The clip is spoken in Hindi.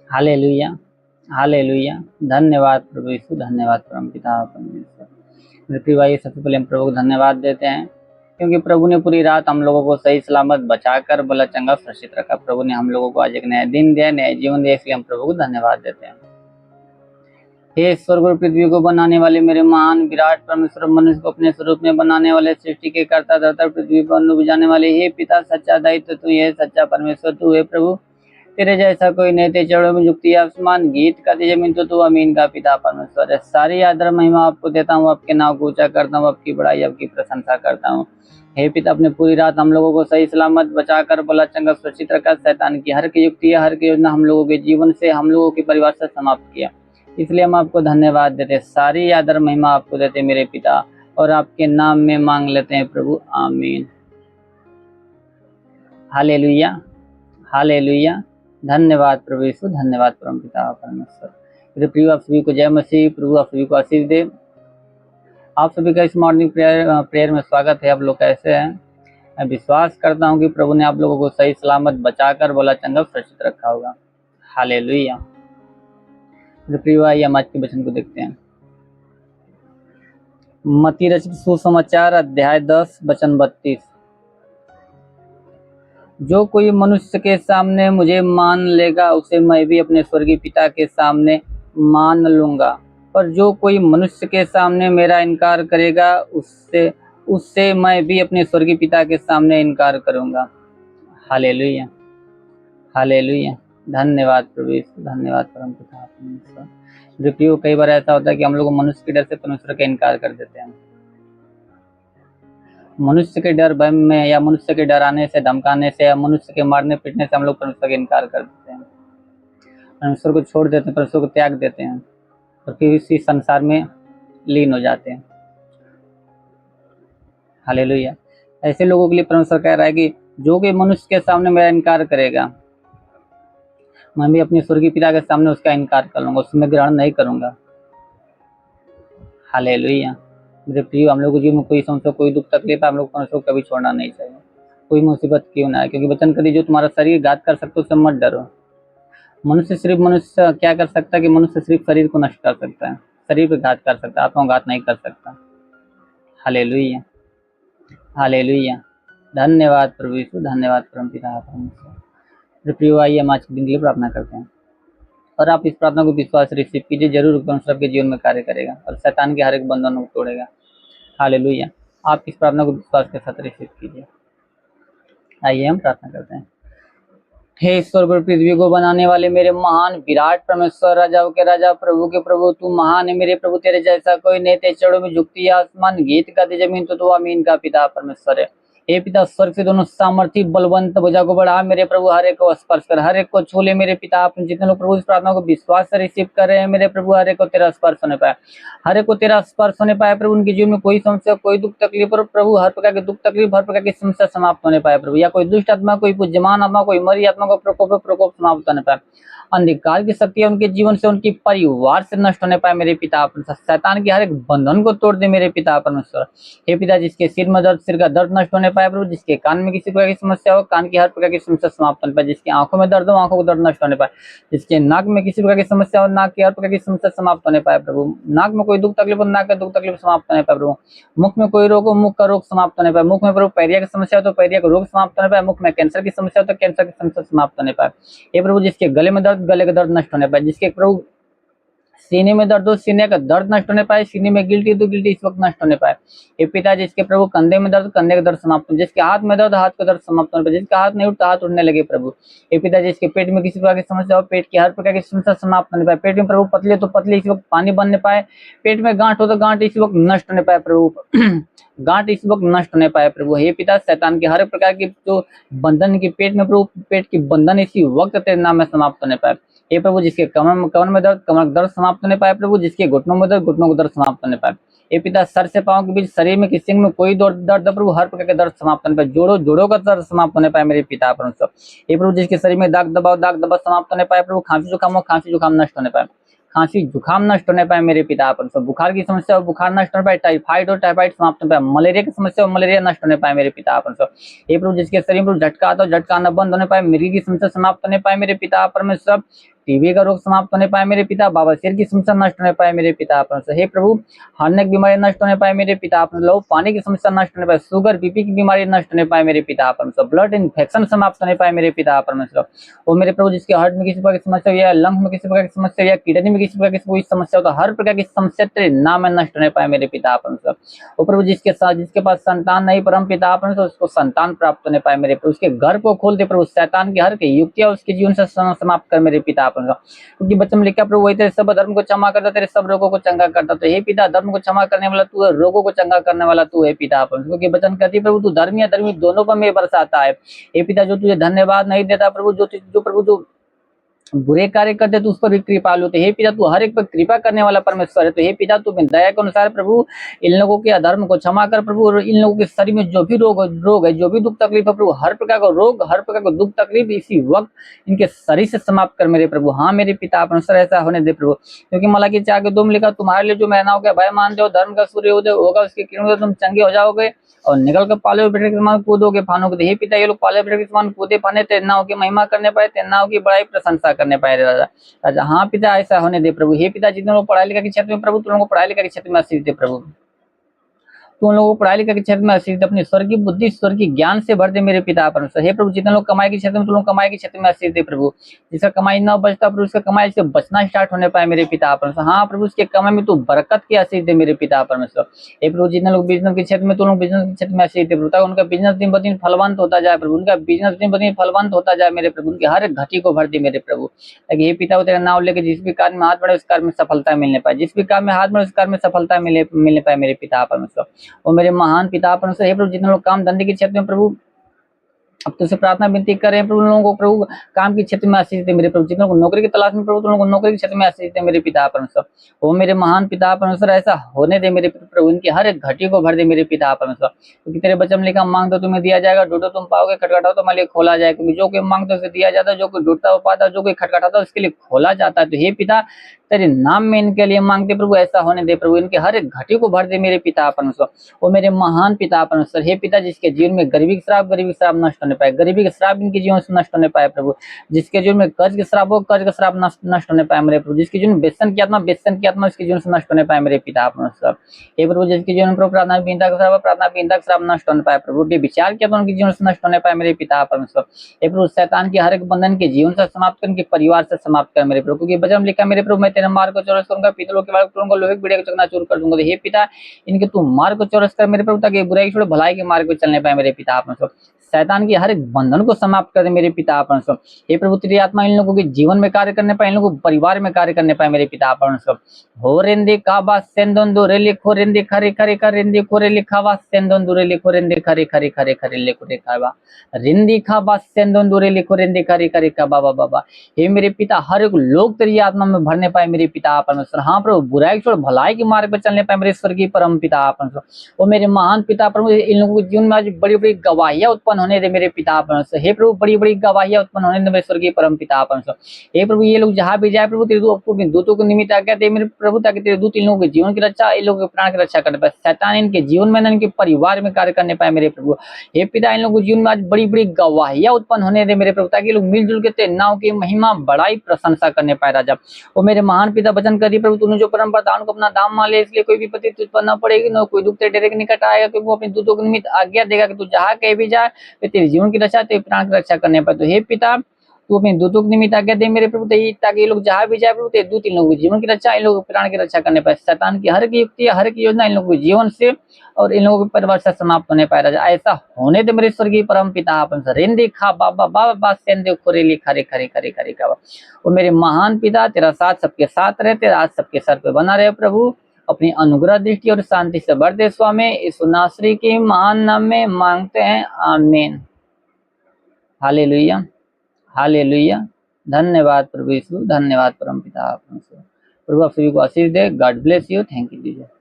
Hallelujah, hallelujah. धन्यवाद प्रभु यीशु, धन्यवाद परम पिता परमेश्वर। मेरे प्रिय भाई, सबसे पहले हम प्रभु को धन्यवाद देते हैं क्योंकि प्रभु ने पूरी रात हम लोगों को सही सलामत बचाकर भला चंगा सुरक्षित रखा। प्रभु ने हम लोगों को आज एक नया दिन दिया, नया जीवन दिया, इसलिए हम प्रभु को धन्यवाद देते हैं। हे स्वर्ग और पृथ्वी को बनाने वाले मेरे महान विराट परमेश्वर, मनुष्य को अपने स्वरूप में बनाने वाले, सृष्टि के कर्ता धरता पृथ्वी पर अन्न बुझाने वाले, हे पिता सच्चा दायित्व तू है, सच्चा परमेश्वर तू है प्रभु। तेरे जैसा कोई नहीं, तेरे चरणों में झुकती है आसमान, गीत का जमीन तो तू अमीन का पिता परमेश्वर है। सारी आदर महिमा आपको देता हूँ, आपके नाम को ऊंचा करता हूँ, आपकी बड़ाई आपकी प्रशंसा करता हूँ। हे पिता, अपने पूरी रात हम लोगों को सही सलामत बचाकर भला चंगा सुरक्षित रखा। शैतान की हर की युक्ति, हर की योजना हम लोगों के जीवन से, हम लोगों के परिवार से समाप्त किया, इसलिए हम आपको धन्यवाद देते। सारी आदर महिमा आपको देते मेरे पिता, और आपके नाम में मांग लेते हैं प्रभु, आमीन। Hallelujah, hallelujah. धन्यवाद प्रभु यीशु, धन्यवाद परम पिता परमेश्वर। मेरे प्रिय, आप सभी को जय मसीह। प्रभु आप सभी को आशीष दे। आप सभी का इस मॉर्निंग प्रेयर में स्वागत है। आप लोग कैसे हैं? मैं विश्वास करता हूँ कि प्रभु ने आप लोगों को सही सलामत बचाकर भला चंगा सुरक्षित रखा होगा। हालेलुया। मेरे प्रिय भाई, हम आज के वचन को देखते हैं। मत्ती रचित सुसमाचार अध्याय 10 वचन 32। जो कोई मनुष्य के सामने मुझे मान लेगा, उसे मैं भी अपने स्वर्गीय पिता के सामने मान लूंगा। पर जो कोई मनुष्य के सामने मेरा इनकार करेगा, उससे मैं भी अपने स्वर्गीय पिता के सामने इनकार करूंगा। Hallelujah, hallelujah. धन्यवाद प्रभु यीशु, धन्यवाद परम पिता परमेश्वर। जो कई बार ऐसा होता है कि हम लोग मनुष्य के डर से परमेश्वर का इनकार कर देते हैं। मनुष्य के डर भय में, या मनुष्य के डराने से, धमकाने से, या मनुष्य के मारने पीटने से हम लोग परमेश्वर का इनकार कर देते हैं, परमेश्वर को छोड़ देते हैं, परमेश्वर को त्याग देते हैं और फिर इसी संसार में लीन हो जाते हैं। हालेलुया। ऐसे लोगों के लिए परमेश्वर कह रहा है कि जो कि मनुष्य के सामने मेरा इनकार करेगा, मैं भी अपने स्वर्गीय पिता के सामने उसका इनकार कर लूंगा, उसमें ग्रहण नहीं करूंगा। हालेलुया। मेरे प्रिय, हम लोग के जीवन में कोई समस्या, कोई दुख तकलीफ, हम लोग परमेश्वर को कभी छोड़ना नहीं चाहिए, कोई मुसीबत क्यों ना है, क्योंकि वचन करी जो तुम्हारा शरीर घात कर सकते उससे मत डरो। मनुष्य क्या कर सकता है कि मनुष्य सिर्फ शरीर को नष्ट कर सकता है, शरीर पे घात कर सकता है, आत्मा को घात नहीं कर सकता। Hallelujah, hallelujah. धन्यवाद प्रभु यीशु, धन्यवाद परम पिता परमेश्वर। प्रिय, आइए हम आज के दिन के लिए प्रार्थना करते हैं और आप इस प्रार्थना को विश्वास से रिसीव कीजिए। जरूर परमेश्वर के जीवन में कार्य करेगा और शैतान के हर एक बंधनों को तोड़ेगा। हालेलुया। आप इस प्रार्थना को विश्वास के साथ रिसीव कीजिए। आइए हम प्रार्थना करते हैं। हे स्वर्ग और पृथ्वी को बनाने वाले मेरे महान विराट परमेश्वर, राजाओं के राजा, प्रभु के प्रभु, तू महान है मेरे प्रभु। तेरे जैसा कोई नहीं, तेरे चरणों में झुकती है आसमान, गीत गाती जमीन तो तू अमीन का पिता परमेश्वर है। हे पिता, स्वर्ग से दोनों सामर्थी बलवंत भुजा को बढ़ा मेरे प्रभु, हर एक को स्पर्श कर, हर एक को छू ले मेरे पिता। आपने जितने लोग प्रभु इस प्रार्थना को विश्वास से रिसीव कर रहे हैं मेरे प्रभु, हर एक को तेरा स्पर्श होने पाए, हर एक को तेरा स्पर्श होने पाए प्रभु। उनके जीवन में कोई समस्या, कोई दुख तकलीफ और प्रभु हर प्रकार के दुख तकलीफ, हर प्रकार की समस्या समाप्त होने पाए प्रभु। या कोई दुष्ट आत्मा, कोई पूज्यमान आत्मा, कोई मरी आत्मा को प्रकोप समाप्त होने पाए। अंधकार की शक्तियां उनके जीवन से, उनके परिवार से नष्ट होने पाए मेरे पिता परमेश्वर। शैतान के हर एक बंधन को तोड़ दे मेरे पिता परमेश्वर। हे पिता, जिसके सिर में दर्द, सिर का दर्द नष्ट होने पाए प्रभु। जिसके कान में किसी प्रकार की समस्या हो, कान की हर प्रकार की समस्या समाप्त होने पाए। जिसकी आंखों में दर्द हो, आंखों को दर्द नष्ट होने पाए। जिसके नाक में किसी प्रकार की समस्या हो, नाक की हर प्रकार की समस्या समाप्त होने पाए प्रभु। नाक में कोई दुख तकलीफ हो, नाक का दुख तकलीफ समाप्त होने पाए प्रभु। मुख में कोई रोग हो, मुख का रोग समाप्त होने पाए। मुख में प्रभु पैरिया की समस्या हो तो पैरिया का रोग समाप्त होने पाए। मुख में कैंसर की समस्या हो तो कैंसर की समस्या समाप्त होने पाए। हे प्रभु, जिसके गले में दर्द, गले का दर्द नष्ट होने पाए। जिसके प्रभु सीने में दर्द हो, सीने का दर्द नष्ट होने पाए। सीने में गिल्टी तो गिल्टी इस वक्त नष्ट होने पाए। हे पिता, जिसके प्रभु कंधे में दर्द, कंधे का दर्द समाप्त हो। जिसके हाथ में दर्द, हाथ का दर्द समाप्त होने पाए। जिसका हाथ नहीं उठता, हाथ उठने लगे प्रभु। हे पिता, जिसके पेट में किसी प्रकार की समस्या हो, पेट की हर प्रकार की समस्या समाप्त होने पाए। पेट में प्रभु पतले तो पतले इस वक्त पानी बनने पाए। पेट में गांठ हो तो गांठ इस वक्त नष्ट होने पाए प्रभु। गांठ इस वक्त नष्ट होने पाए प्रभु। हे पिता, शैतान के हर प्रकार की जो बंधन की पेट में प्रभु, पेट की बंधन इसी वक्त तेरे नाम में समाप्त होने पाए। हे प्रभु, जिसके कमर में दर्द, कमर दर्द समाप्त होने पाए प्रभु। जिसके घुटनों में दर्द, घुटनों को दर्द समाप्त होने पाए। हे पिता, सर से पांव के बीच शरीर में किसी में कोई दर्द प्रभु, हर प्रकार के दर्द समाप्त होने पाए। जोड़ों का दर्द समाप्त होने पाए मेरे पिता परमेश्वर। हे प्रभु, जिसके शरीर में दाग दबाव समाप्त होने पाए प्रभु। खांसी जुकाम हो, खांसी जुकाम नष्ट होने पाए। खांसी जुकाम नष्ट होने पाए मेरे पिता परमेश्वर। बुखार की समस्या हो, बुखार नष्ट होने पाए। टाइफाइड हो, टाइफाइड समाप्त होने पाए। मलेरिया की समस्या हो, मलेरिया नष्ट होने पाए मेरे पिता परमेश्वर। हे प्रभु, जिसके शरीर में झटका आता हो, झटका आना बंद होने पाए। मिर्गी की समस्या समाप्त होने पाए मेरे पिता परमेश्वर। टीबी का रोग समाप्त होने पाए मेरे पिता, बवासीर की समस्या नष्ट होने पाए मेरे पिता परमेश्वर। हे प्रभु, हार्ट की बीमारी नष्ट होने पाए मेरे पिता परमेश्वर, लो पानी की समस्या नष्ट होने पाए, शुगर बीपी की बीमारी नष्ट होने पाए मेरे पिता परमेश्वर, ब्लड इन्फेक्शन समाप्त होने पाए मेरे पिता परमेश्वर। वो मेरे प्रभु, जिसके हार्ट में किसी प्रकार की समस्या हो या लंग्स में किसी प्रकार की समस्या या किडनी में किसी प्रकार की कोई समस्या हो, तो हर प्रकार की समस्या तेरे नाम में नष्ट होने पाए मेरे पिता परमेश्वर। वो प्रभु, जिसके पास संतान नहीं परम पिता परमेश्वर, उसको संतान प्राप्त होने पाए मेरे प्रभु, उसके घर को खोल दे प्रभु, शैतान की हर युक्तियां उसके जीवन से समाप्त कर मेरे पिता परमेश्वर। क्योंकि बच्चों में लिखा प्रभु, वही तेरे सब धर्म को क्षमा करता, तेरे सब रोगों को चंगा करता। तो हे पिता, धर्म को क्षमा करने वाला तू है, रोगों को चंगा करने वाला तू है पिता परमेश्वर। क्योंकि वचन कहती प्रभु, तू धर्मी या धर्मी दोनों पर में बरसाता है। हे पिता, जो तुझे धन्यवाद नहीं देता प्रभु, जो प्रभु जो बुरे कार्य करते तो उस पर भी कृपालु होते। हे पिता, तू हर एक पर कृपा करने वाला परमेश्वर है। तो हे पिता, तू अपनी दया के अनुसार प्रभु इन लोगों के अधर्म को क्षमा कर प्रभु, और इन लोगों के शरीर में जो भी रोग है, जो भी दुख तकलीफ है प्रभु, हर प्रकार का रोग, हर प्रकार का दुख तकलीफ इसी वक्त इनके शरीर से समाप्त कर मेरे प्रभु। हाँ मेरे पिता परमेश्वर, ऐसा होने दे प्रभु। क्योंकि मलाकी 4:2 में लिखा, तुम्हारे लिए जो मैना हो भय मानते हो, धर्म का सूर्योदय होगा, उसके किरणों से तुम चंगे हो जाओगे और निकल कर पाले बेटे के समान कूदोगे फानोगे। हे पिता, ये लोग पाले बेटे के समान कूदे फाने, तेरे नाम की महिमा करने पाए, तेरे नाम की बड़ाई प्रशंसा करने पाए राजा। हाँ पिता, ऐसा होने दे प्रभु। हे पिता, जितने लोग पढ़ाई लिखा के क्षेत्र में प्रभु, तुम लोगों को पढ़ाई लिखा के क्षेत्र में आशीष दे प्रभु। तू उन लोगों को पढ़ाई लिखा के क्षेत्र में आशीष दे, अपनी स्वर्ग की बुद्धि, स्वर्ग की ज्ञान से भर दे मेरे पिता परमेश्वर। हे प्रभु, जितने लोग कमाई के क्षेत्र में, तुम लोग कमाई के क्षेत्र में आशीष दे प्रभु। जिसका कमाई न बचता प्रभु, उसका कमाई से बचना स्टार्ट होने पाए मेरे पिता परमेश्वर। हाँ प्रभु, उसके कमाई में तू बरकत की आशीष दे मेरे पिता परमेश्वर। हे प्रभु, जितने लोग बिजनेस के क्षेत्र में, तुम लोग बिजनेस के क्षेत्र में आशीष दे प्रभु, ताकि उनका बिजनेस दिन ब दिन फलवंत होता जाए प्रभु, उनका बिजनेस दिन ब दिन फलवंत होता जाए मेरे प्रभु, उनके हर एक घटी को भर दे मेरे प्रभु। ताकि हे पिता, वो तेरा नाम लेके जिस भी कार्य में हाथ बढ़े, उस कार्य में सफलता मिलने पाए, जिस भी कार्य में हाथ बढ़े, उस कार्य में सफलता मिलने पाए मेरे पिता परमेश्वर। वो मेरे महान पिता परमेश्वर। हे प्रभु, जितने लोग काम धंधे के क्षेत्र में प्रभु अब तुझसे प्रार्थना विनती करें प्रभु, लोगों को प्रभु काम के क्षेत्र में आशीष दे मेरे प्रभु। जितने को नौकरी की तलाश में प्रभु, तुम लोगों को नौकरी के क्षेत्र में आशीष दे मेरे पिता परमेश्वर। वो मेरे महान पिता परमेश्वर, ऐसा होने दे मेरे प्रभु, इनकी हर एक घटी को भर दे मेरे पिता परमेश्वर। क्योंकि तेरे बचन में लिखा, मांग तो तुम्हें दिया जाएगा, ढूंढो तुम पाओगे, खटखटाओ तो तुम्हारे लिए खोला जाएगा। क्योंकि जो कोई मांगता है उसे दिया जाता है, जो कोई ढूंढता है वो पाता है, जो कोई खटखटाता है उसके लिए खोला जाता है। तो हे पिता, तेरे नाम में इनके लिए मांगते प्रभु, ऐसा होने दे प्रभु, इनके हर एक घटी को भर दे मेरे पिता परमेश्वर। वो मेरे महान पिता परमेश्वर। हे पिता, जिसके जीवन में गरीबी का श्राप नष्ट होने पाए, गरीबी का श्राप इनके जीवन से नष्ट होने पाए प्रभु। जिसके जीवन में कर्ज के श्राप हो, कर्ज का श्राप नष्ट होने पाए मेरे प्रभु। जिसके जीवन में व्यसन की आत्मा इसके जीवन से नष्ट होने पाए मेरे पिता परमेश्वर। हे प्रभु, जिसके जीवन में प्रार्थना विहीनता का श्राप नष्ट होने पाए प्रभु, विचार की आत्मा उनके जीवन से नष्ट होने पाए मेरे पिता परमेश्वर। हे प्रभु, शैतान की हर एक बंधन के जीवन से समाप्त कर, इनके परिवार से समाप्त कर मेरे प्रभु। क्योंकि वचन में लिखा, मेरे प्रभु, मैं तेरे मार्ग को चौरस करूंगा, पीतलों के मार्ग करूंगा, लोहे के बेड़े को चकनाचूर कर दूंगा। हे पिता, इनके तू मार्ग को चौरस कर मेरे प्रभु, ताकि बुराई छोड़ भलाई के मार्ग को चलने पाए मेरे पिता परमेश्वर। शैतान की हर एक बंधन को समाप्त कर दे मेरे पिता परमेश्वर। हे प्रभु, तेरी आत्मा इन लोगों के जीवन में कार्य करने पाए, इन लोगों को परिवार में कार्य करने पाए मेरे पिता परमेश्वर। हो रेंदे काबा सेंदोन दो रे लिखो रेंदे खरे खरे खरे रेंदे खोरे लिखावा सेंदोन दूरे लिखो रेंदे खरे खरे खरे खरे लिखो रेखावा रिंदी खाबा सेंदोन दूरे लिखो रेंदे खरे खरे का बाबा बाबा। हे मेरे पिता, हर एक लोग तेरी आत्मा में भरने पाए मेरे पिता परमेश्वर। हाँ प्रभु, बुराई छोड़ भलाई के मार्ग पर चलने पाए मेरे स्वर्गीय परम पिता परमेश्वर। वो मेरे महान पिता परमेश्वर, इन लोगों के जीवन में आज बड़ी बड़ी गवाहियां उत्पन्न होने दे मेरे पिता परमेश्वर। हे प्रभु, बड़ी बड़ी गवाहियां उत्पन्न होने दे मेरे स्वर्गीय परम पिता परमेश्वर। हे प्रभु, ये लोग जहां भी जाए प्रभु, तेरे दूतों को निमित्त आज्ञा दे मेरे प्रभु, ताकि तेरे दूत इन लोगों के जीवन की रक्षा, इन लोगों के प्राण की रक्षा कर पाए। शैतान इनके जीवन में, इनके परिवार में कार्य करने पाए मेरे प्रभु। हे पिता, इन लोगों के जीवन में आज बड़ी बड़ी गवाहियां उत्पन्न होने दे मेरे प्रभु, ताकि लोग मिलजुल के तेरे नाम की महिमा बड़ाई प्रशंसा करने पाए राजा। वो मेरे महान पिता, वचन कर दी प्रभु, तूने जो परम प्रधान को अपना दाम मान ले, इसलिए कोई भी विपत्ति तुझ पर न पड़ेगी, न कोई दुख तेरे डेरे के निकट आएगा। क्योंकि वो अपने दूतों के निमित्त आज्ञा देगा कि तू जहाँ कहीं भी जाए, तेरे जीवन की रक्षा, तेरे प्राण की रक्षा करने पाए। तो हे पिता, तू अपने दूतों के निमित्त आज्ञा दे मेरे प्रभु, ताकि ये लोग जहाँ भी जाए प्रभु, तेरे दूत इन लोगों के जीवन की रक्षा, इन लोगों के प्राण की रक्षा करने पाए। शैतान की हर एक युक्ति, हर एक योजना इन लोगों के जीवन से और इन लोगों के परिवार से समाप्त होने पाए राजा। ऐसा होने दे मेरे स्वर्गीय परम पिता परमेश्वर। रेंदे खा बाबा बाबा बा सेंदे खोरेली खरे खरे खरे खरे का। वो मेरे महान पिता, तेरा साथ सबके साथ रहे, तेरा हाथ सबके सर पे बना रहे प्रभु। अपनी अनुग्रह दृष्टि और शांति से भर दे स्वामी। यीशु नासरी के महान नाम में मांगते हैं, आमीन। Hallelujah, hallelujah. धन्यवाद प्रभु यीशु, धन्यवाद परम पिता परमेश्वर। प्रभु आप सभी को आशीष दे। God bless you. Thank you Jesus.